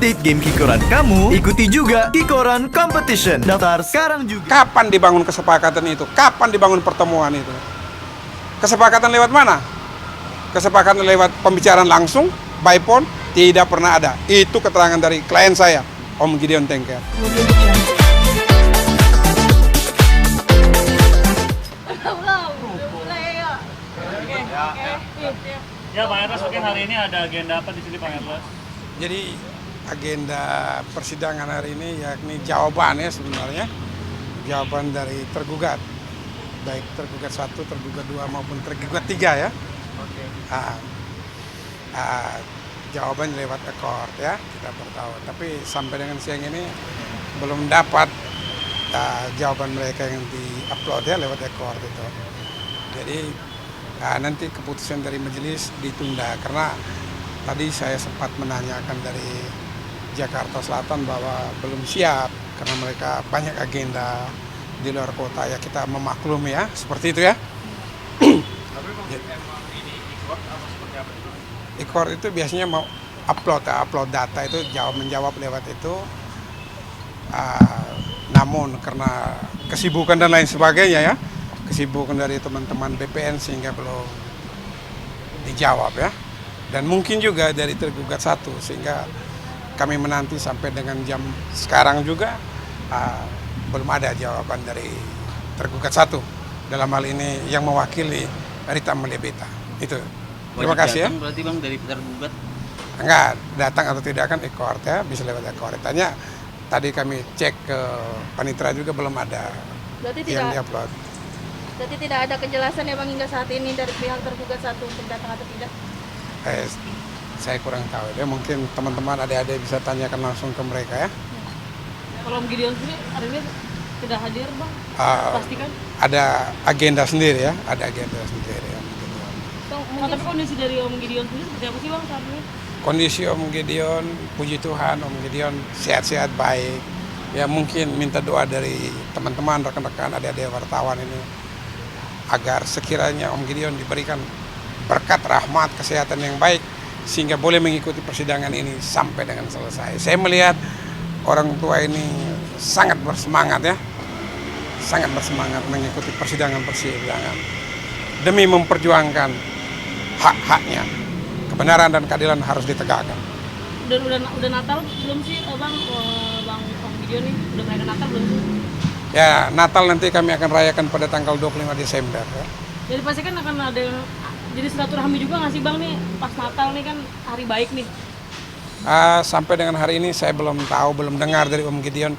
update game Kikoran kamu, ikuti juga Kikoran Competition. Daftar sekarang juga. Kapan dibangun kesepakatan itu? Kapan dibangun pertemuan itu? Kesepakatan lewat mana? Kesepakatan lewat pembicaraan langsung, by phone, tidak pernah ada. Itu keterangan dari klien saya, Om Gideon Tengker. Ya Pak Erlas, mungkin hari ini ada agenda apa di sini Pak Erlas? Jadi agenda persidangan hari ini yakni jawabannya sebenarnya, jawaban dari tergugat, baik tergugat 1, tergugat 2 maupun tergugat 3 ya. Oke. Jawaban lewat ekor ya, kita bertahu. Tapi sampai dengan siang ini belum dapat jawaban mereka yang di-upload ya lewat ekor itu. Jadi nanti keputusan dari majelis ditunda karena tadi saya sempat menanyakan dari Jakarta Selatan bahwa belum siap karena mereka banyak agenda di luar kota ya, kita memaklumi ya seperti itu ya. Tapi memang ini ikut apa seperti apa itu? Ikor itu biasanya mau upload data itu menjawab lewat itu. Namun karena kesibukan dan lain sebagainya ya, kesibukan dari teman-teman BPN sehingga belum dijawab ya. Dan mungkin juga dari tergugat 1 sehingga kami menanti sampai dengan jam sekarang juga belum ada jawaban dari tergugat 1 dalam hal ini yang mewakili Rita Melebeta. Itu. Terima kasih ya. Berarti Bang dari tergugat? Enggak, datang atau tidak kan ekor ya, bisa lewat ekor. Tanya tadi kami cek ke panitera juga belum ada Berarti yang tidak diupload. Berarti tidak ada kejelasan ya Bang hingga saat ini dari pihak tergugat 1 untuk datang atau tidak? Saya kurang tahu ya, mungkin teman-teman adik-adik bisa tanyakan langsung ke mereka ya. Kalau Om Gideon sendiri hari ini tidak hadir Bang? Pastikan? Ada agenda sendiri ya, ada agenda sendiri ya. Tapi kondisi dari Om Gideon sendiri seperti apa sih Bang saat ini? Kondisi Om Gideon, puji Tuhan Om Gideon sehat-sehat baik. Ya mungkin minta doa dari teman-teman, rekan-rekan, adik-adik wartawan ini agar sekiranya Om Gideon diberikan berkat rahmat kesehatan yang baik sehingga boleh mengikuti persidangan ini sampai dengan selesai. Saya melihat orang tua ini sangat bersemangat ya, sangat bersemangat mengikuti persidangan demi memperjuangkan hak-haknya. Kebenaran dan keadilan harus ditegakkan. Udah Natal belum sih Bang Om Gideon nih? Udah merayakan Natal belum sih? Ya, Natal nanti kami akan rayakan pada tanggal 25 Desember ya. Jadi pasti kan akan ada jadi silaturahmi juga nggak sih Bang nih pas Natal nih kan hari baik nih? Sampai dengan hari ini saya belum tahu, belum dengar dari Om Gideon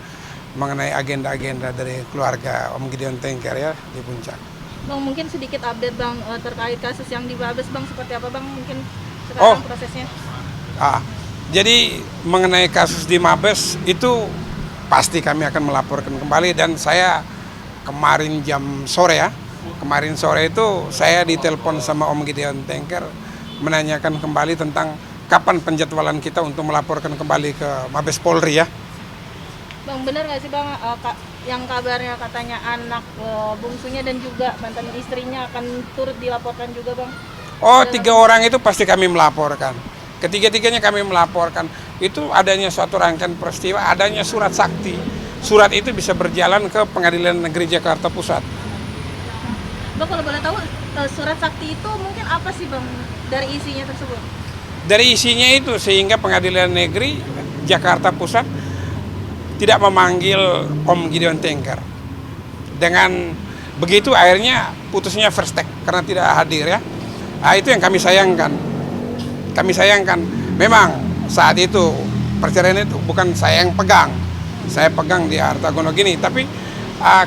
mengenai agenda-agenda dari keluarga Om Gideon Tengker ya di Puncak. Bang mungkin sedikit update Bang terkait kasus yang di Mabes Bang, seperti apa Bang mungkin sekarang prosesnya? Jadi mengenai kasus di Mabes itu pasti kami akan melaporkan kembali dan saya kemarin jam sore ya. Kemarin sore itu saya ditelepon sama Om Gideon Tengker menanyakan kembali tentang kapan penjadwalan kita untuk melaporkan kembali ke Mabes Polri ya. Bang benar nggak sih Bang yang kabarnya katanya anak bungsunya dan juga mantan istrinya akan turut dilaporkan juga Bang? Oh, 3 orang itu pasti kami melaporkan. Ketiga-tiganya kami melaporkan. Itu adanya suatu rangkaian peristiwa, adanya surat sakti. Surat itu bisa berjalan ke Pengadilan Negeri Jakarta Pusat. Bang kalau boleh tahu surat sakti itu mungkin apa sih Bang dari isinya tersebut? Dari isinya itu sehingga Pengadilan Negeri Jakarta Pusat tidak memanggil Om Gideon Tengker. Dengan begitu akhirnya putusnya first take karena tidak hadir ya. Itu yang kami sayangkan. Kami sayangkan. Memang saat itu perceraian itu bukan saya yang pegang. Saya pegang di Harta Gonogini, tapi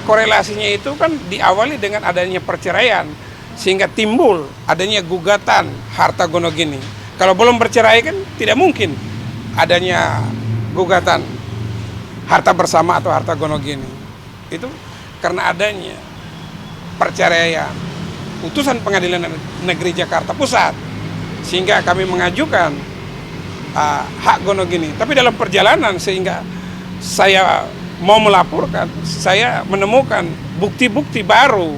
korelasinya itu kan diawali dengan adanya perceraian sehingga timbul adanya gugatan Harta Gonogini. Kalau belum bercerai kan tidak mungkin adanya gugatan harta bersama atau Harta Gonogini. Itu karena adanya perceraian putusan Pengadilan Negeri Jakarta Pusat sehingga kami mengajukan hak Gonogini. Tapi dalam perjalanan sehingga saya mau melaporkan, saya menemukan bukti-bukti baru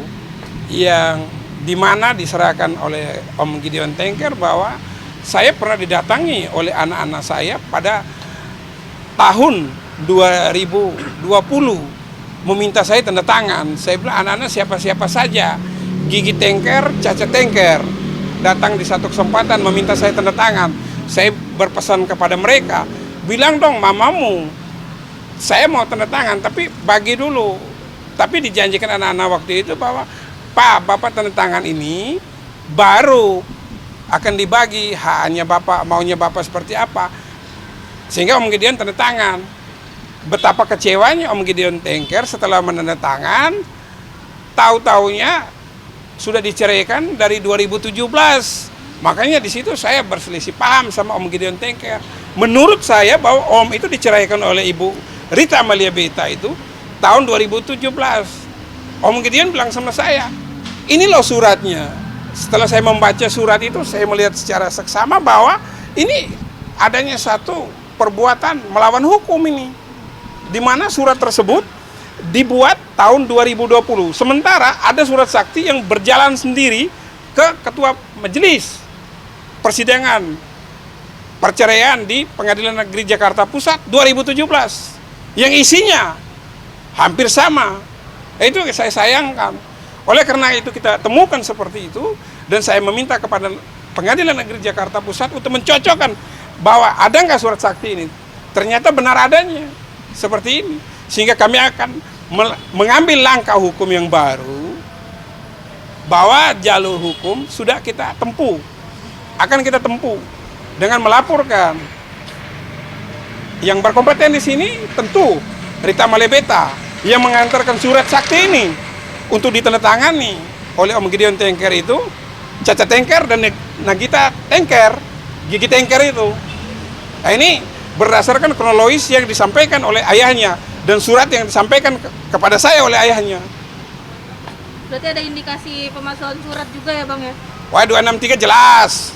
yang dimana diserahkan oleh Om Gideon Tengker bahwa saya pernah didatangi oleh anak-anak saya pada tahun 2020 meminta saya tanda tangan. Saya bilang anak-anak siapa-siapa saja, Gigi Tengker, Caca Tengker, datang di satu kesempatan meminta saya tanda tangan. Saya berpesan kepada mereka, bilang dong mamamu, saya mau tanda tangan, tapi bagi dulu. Tapi dijanjikan anak-anak waktu itu bahwa, Pak, Bapak tanda tangan ini baru akan dibagi haknya Bapak, maunya Bapak seperti apa. Sehingga Om Gideon tanda tangan. Betapa kecewanya Om Gideon Tengker setelah menandatangan, tahu-taunya sudah diceraikan dari 2017. Makanya di situ saya berselisih paham sama Om Gideon Tengker. Menurut saya bahwa Om itu diceraikan oleh Ibu Rita Amalia Beta itu tahun 2017. Om Gideon bilang sama saya, ini loh suratnya. Setelah saya membaca surat itu, saya melihat secara seksama bahwa ini adanya satu perbuatan melawan hukum ini. Di mana surat tersebut dibuat tahun 2020. Sementara ada surat sakti yang berjalan sendiri ke Ketua Majelis Persidangan Perceraian di Pengadilan Negeri Jakarta Pusat 2017. Yang isinya hampir sama. Itu saya sayangkan. Oleh karena itu kita temukan seperti itu, dan saya meminta kepada Pengadilan Negeri Jakarta Pusat untuk mencocokkan bahwa ada nggak surat sakti ini. Ternyata benar adanya. Seperti ini, sehingga kami akan mengambil langkah hukum yang baru, bahwa jalur hukum sudah kita tempuh, akan kita tempuh dengan melaporkan. Yang berkompeten di sini tentu Rita Amalia Beta yang mengantarkan surat sakti ini untuk ditandatangani oleh Om Gideon Tengker itu, Caca Tengker dan Nagita Tengker, Gigi Tengker itu. Nah, ini berdasarkan kronologis yang disampaikan oleh ayahnya dan surat yang disampaikan kepada saya oleh ayahnya. Berarti ada indikasi pemalsuan surat juga ya Bang ya? Wah, 263 jelas.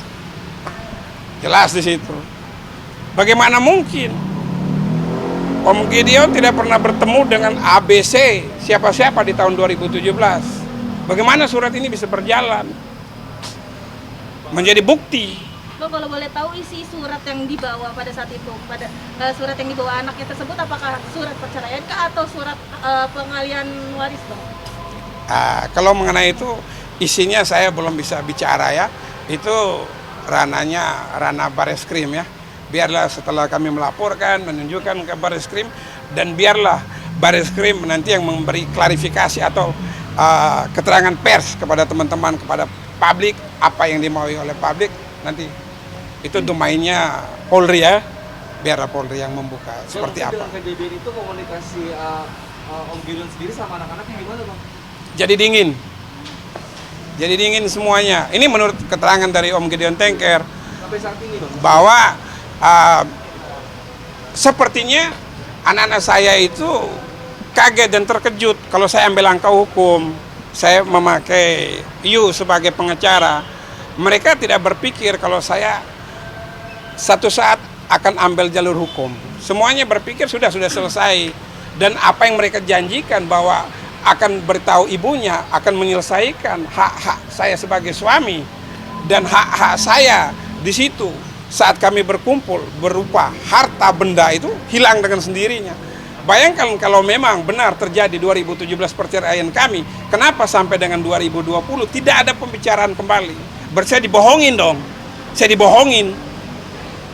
Jelas di situ. Bagaimana mungkin Om Gideon tidak pernah bertemu dengan ABC siapa-siapa di tahun 2017? Bagaimana surat ini bisa berjalan? Menjadi bukti. Bang, kalau boleh tahu isi surat yang dibawa pada saat itu, pada surat yang dibawa anaknya tersebut, apakah surat perceraian kah atau surat pengalihan waris Bang? Kalau mengenai itu isinya saya belum bisa bicara ya. Itu ranah Bareskrim ya. Biarlah setelah kami melaporkan, menunjukkan ke Bareskrim, dan biarlah Bareskrim nanti yang memberi klarifikasi atau keterangan pers kepada teman-teman, kepada publik, apa yang dimaui oleh publik. Nanti itu domainnya Polri ya, biarlah Polri yang membuka seperti apa. Dalam kejadian itu komunikasi Om Gideon sendiri sama anak-anaknya gimana Bang? Jadi dingin semuanya. Ini menurut keterangan dari Om Gideon Tengker. Sampai saat ini Bang? Bahwa sepertinya anak-anak saya itu kaget dan terkejut kalau saya ambil langkah hukum. Saya memakai you sebagai pengacara. Mereka tidak berpikir kalau saya satu saat akan ambil jalur hukum. Semuanya berpikir sudah selesai. Dan apa yang mereka janjikan bahwa akan beritahu ibunya, akan menyelesaikan hak-hak saya sebagai suami. Dan hak-hak saya di situ saat kami berkumpul berupa harta benda itu hilang dengan sendirinya. Bayangkan kalau memang benar terjadi 2017 perceraian kami, kenapa sampai dengan 2020 tidak ada pembicaraan kembali? Berarti saya dibohongin dong. Saya dibohongin.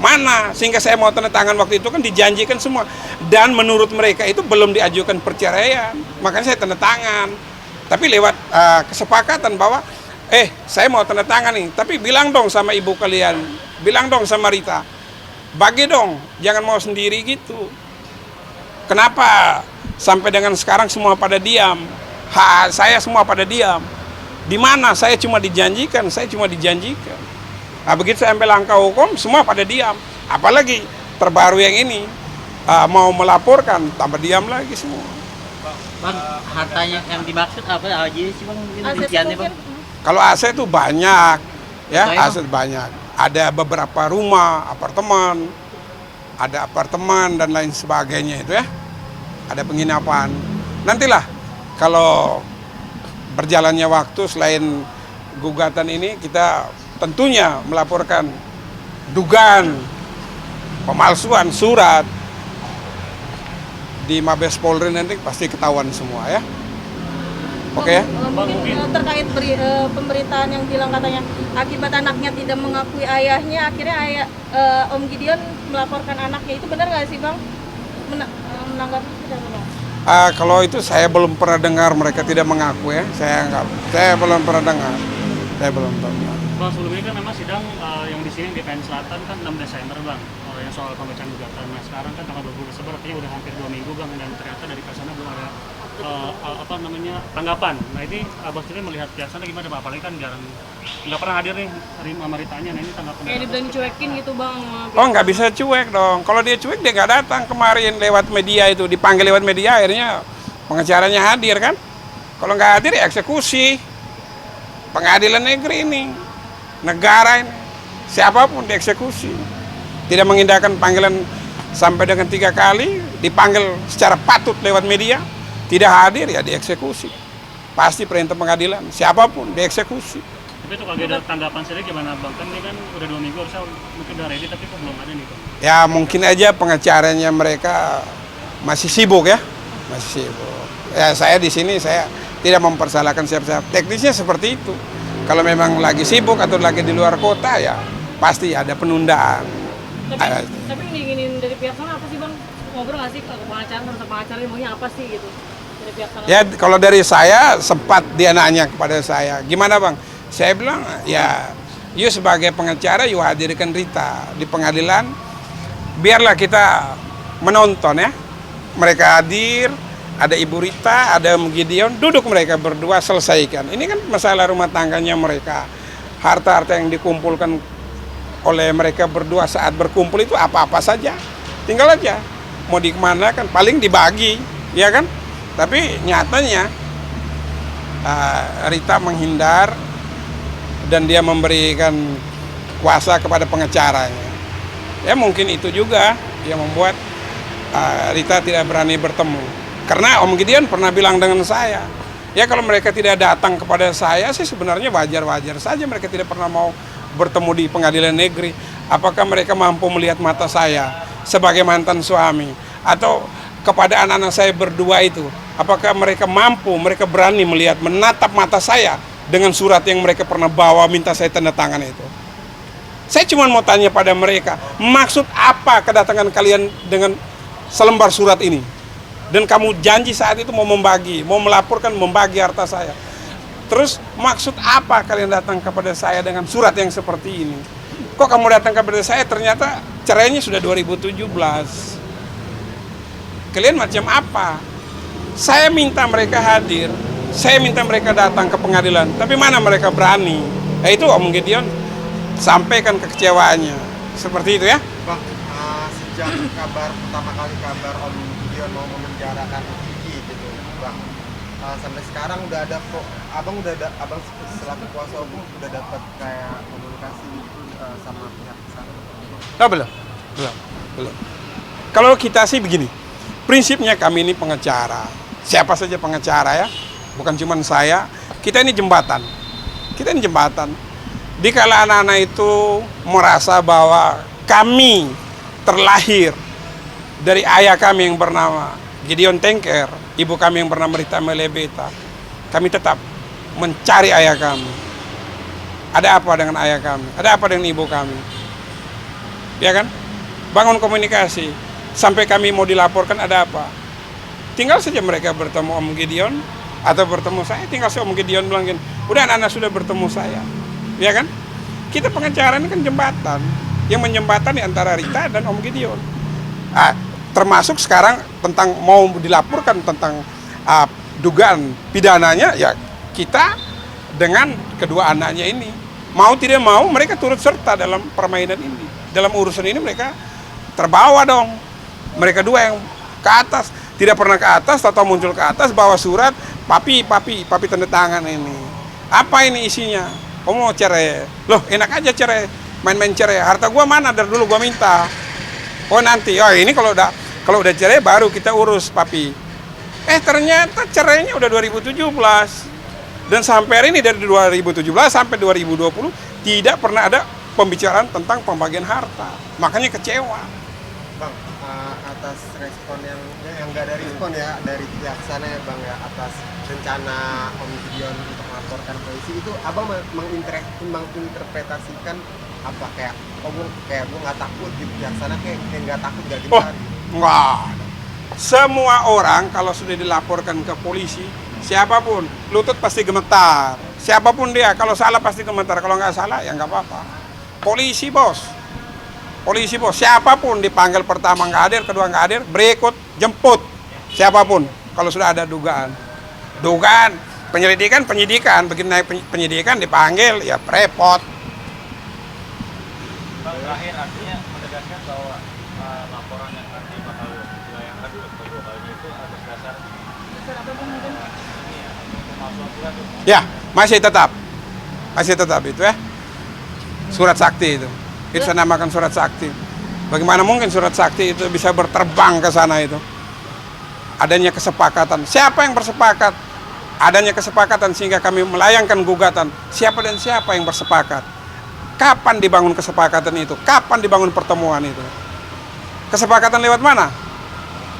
Mana? Sehingga saya mau tanda tangan waktu itu kan dijanjikan semua. Dan menurut mereka itu belum diajukan perceraian. Makanya saya tanda tangan. Tapi lewat kesepakatan bahwa saya mau tanda tangan nih. Tapi bilang dong sama ibu kalian. Bilang dong sama Rita. Bagi dong. Jangan mau sendiri gitu. Kenapa sampai dengan sekarang semua pada diam? Saya semua pada diam. Di mana saya cuma dijanjikan. Nah, begitu saya ambil langkah hukum, semua pada diam. Apalagi terbaru yang ini mau melaporkan, tambah diam lagi semua. Bang, hartanya yang dimaksud apa aja sih Bang? Mungkin Aset rinciannya mungkin. Bang. Kalau aset itu banyak, ya Contohnya, aset banyak. Ada beberapa rumah, apartemen dan lain sebagainya itu ya. Ada penginapan. Nantilah kalau berjalannya waktu selain gugatan ini kita tentunya melaporkan dugaan pemalsuan surat di Mabes Polri nanti pasti ketahuan semua ya. Oke ya. Mungkin terkait pemberitaan yang bilang katanya akibat anaknya tidak mengakui ayahnya, akhirnya Om Gideon melaporkan anaknya, itu benar nggak sih Bang? Menanggapi itu Bang? Kalau itu saya belum pernah dengar mereka tidak mengaku ya. Saya belum pernah dengar. Saya belum pernah. Bang, sebelumnya kan memang sidang yang di sini di PN Selatan kan 6 Desember Bang, yang soal pembacaan gugatan. Nah sekarang kan tanggal 20 Desember, artinya udah hampir 2 minggu Bang, dan ternyata dari pihak sana belum ada tanggapan. Nah ini Abang sendiri melihat pihak sana gimana Bang? Apalagi kan nggak pernah hadir nih terima Maritanya. Nah ini tanggapan. Kayak dibilang dicuekin gitu Bang. Oh nggak bisa cuek dong. Kalau dia cuek dia nggak datang kemarin lewat media itu. Dipanggil lewat media akhirnya pengacaranya hadir kan. Kalau nggak hadir ya eksekusi. Pengadilan negeri ini. Negara ini. Siapapun dieksekusi. Tidak mengindahkan panggilan sampai dengan 3 kali. Dipanggil secara patut lewat media. Tidak hadir ya dieksekusi. Pasti perintah pengadilan. Siapapun dieksekusi. Tapi itu kalau ada tanggapan sendiri gimana Bang? Kan ini kan udah 2 minggu, harusnya mungkin udah ready tapi kok belum ada nih Bang? Ya mungkin aja pengacaranya mereka masih sibuk ya. Masih sibuk. Ya saya di sini saya tidak mempersalahkan siapa-siapa. Teknisnya seperti itu. Kalau memang lagi sibuk atau lagi di luar kota ya pasti ada penundaan. Tapi yang diinginin dari pihak sana apa sih Bang? Ngobrol nggak sih ke pengacara sama pengacara maunya apa sih gitu dari pihak sana? Ya kalau dari saya sempat dia nanya kepada saya, gimana Bang? Saya bilang ya, you sebagai pengacara you hadirkan Rita di pengadilan, biarlah kita menonton ya. Mereka hadir, ada Ibu Rita, ada Om Gideon, duduk mereka berdua selesaikan. Ini kan masalah rumah tangganya mereka. Harta-harta yang dikumpulkan oleh mereka berdua saat berkumpul itu apa-apa saja. Tinggal aja mau dikemanakan, paling dibagi, ya kan? Tapi nyatanya Rita menghindar dan dia memberikan kuasa kepada pengacaranya. Ya mungkin itu juga yang membuat Rita tidak berani bertemu. Karena Om Gideon pernah bilang dengan saya, ya kalau mereka tidak datang kepada saya sih sebenarnya wajar-wajar saja mereka tidak pernah mau bertemu di pengadilan negeri. Apakah mereka mampu melihat mata saya sebagai mantan suami? Atau kepada anak-anak saya berdua itu, apakah mereka mampu, mereka berani melihat, menatap mata saya dengan surat yang mereka pernah bawa minta saya tanda tangan itu? Saya cuma mau tanya pada mereka, maksud apa kedatangan kalian dengan selembar surat ini? Dan kamu janji saat itu mau membagi, mau melaporkan, membagi harta saya. Terus maksud apa kalian datang kepada saya dengan surat yang seperti ini? Kok kamu datang kepada saya ternyata cerainya sudah 2017. Kalian macam apa? Saya minta mereka hadir, saya minta mereka datang ke pengadilan, tapi mana mereka berani? Nah, itu Om Gideon sampaikan kekecewaannya. Seperti itu ya. Bang, sejak pertama kali kabar Om Gideon mau memenjarakan Kiki gitu, Bang. Sampai sekarang udah ada kok, abang selaku kuasa hukum udah dapat kayak komunikasi sama pihak sana? Oh, belum. Kalau kita sih begini, prinsipnya kami ini pengacara, siapa saja pengacara ya, bukan cuma saya. Kita ini jembatan. Dikala anak-anak itu merasa bahwa kami terlahir dari ayah kami yang bernama Gideon Tengker, ibu kami yang bernama Rita Melebeta, kami tetap mencari ayah kami. Ada apa dengan ayah kami? Ada apa dengan ibu kami? Ya kan? Bangun komunikasi. Sampai kami mau dilaporkan ada apa? Tinggal saja mereka bertemu Om Gideon atau bertemu saya. Tinggal si Om Gideon bilang gini, udah anak-anak sudah bertemu saya. Ya kan? Kita pengacara ini kan jembatan. Yang menjembatani antara Rita dan Om Gideon. Termasuk sekarang tentang mau dilaporkan tentang dugaan pidananya, ya kita dengan kedua anaknya ini. Mau tidak mau mereka turut serta dalam permainan ini. Dalam urusan ini mereka terbawa dong. Mereka dua yang ke atas. Tidak pernah ke atas atau muncul ke atas bawa surat, papi tanda tangan ini. Apa ini isinya? Kamu mau cerai? Loh enak aja cerai. Main-main cerai. Harta gua mana dari dulu gua minta. Oh nanti. Oh ini kalau udah cerai baru kita urus papi. Ternyata cerainya udah 2017. Dan sampai hari ini dari 2017 sampai 2020 tidak pernah ada pembicaraan tentang pembagian harta. Makanya kecewa. Bang, atas respon yang nggak ada respon ya dari pihak sana ya Bang ya, atas rencana Om Gideon untuk melaporkan polisi itu Abang menginterpretasikan apa, kayak gue nggak takut gitu, pihak sana kayak nggak takut, nggak Oh, gentar gitu. enggak. Semua orang kalau sudah dilaporkan ke polisi, siapapun, lutut pasti gemetar. Siapapun dia, kalau salah pasti gemetar. Kalau nggak salah, ya nggak apa-apa. Polisi bos, siapapun dipanggil pertama nggak hadir, kedua nggak hadir, berikut jemput. Siapapun, kalau sudah ada dugaan, penyidikan, begitu naik penyidikan dipanggil, ya repot. Bang, terakhir artinya menegaskan bahwa laporan yang nanti bakal dilayangkan untuk kedua kalinya itu atas dasar pemalsuan surat itu. Ya, masih tetap itu ya. Surat sakti itu. Itu saya namakan surat sakti. Bagaimana mungkin surat sakti itu bisa berterbang ke sana itu? Adanya kesepakatan. Siapa yang bersepakat? Adanya kesepakatan sehingga kami melayangkan gugatan. Siapa dan siapa yang bersepakat? Kapan dibangun kesepakatan itu? Kapan dibangun pertemuan itu? Kesepakatan lewat mana?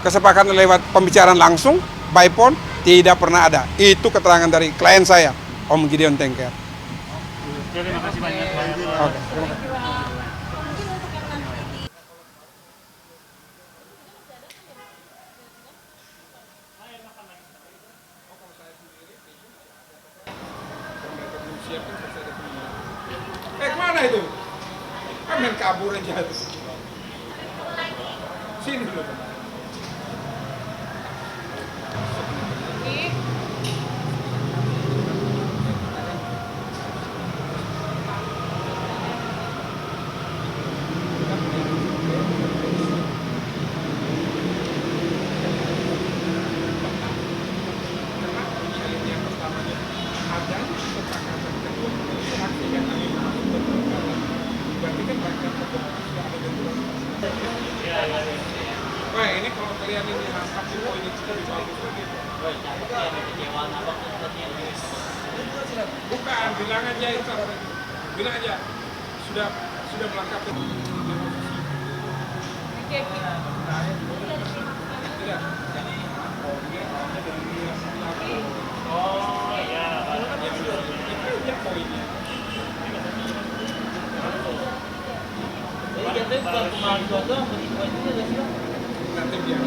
Kesepakatan lewat pembicaraan langsung, by phone, tidak pernah ada. Itu keterangan dari klien saya, Om Gideon Tengker. Terima kasih banyak. Oke, terima kasih. Kemana itu? Kan main kabur aja. Sini dulu. Wah, ini kalau kalian ini nangkap di poin itu lebih bagus begitu. Bukan, bilang aja itu. Bilang aja. Sudah melengkapi. Tidak. Oh iya. Itu poinnya. Jadi bukan cuma dua doang, bagi poin juga sih. Nanti biar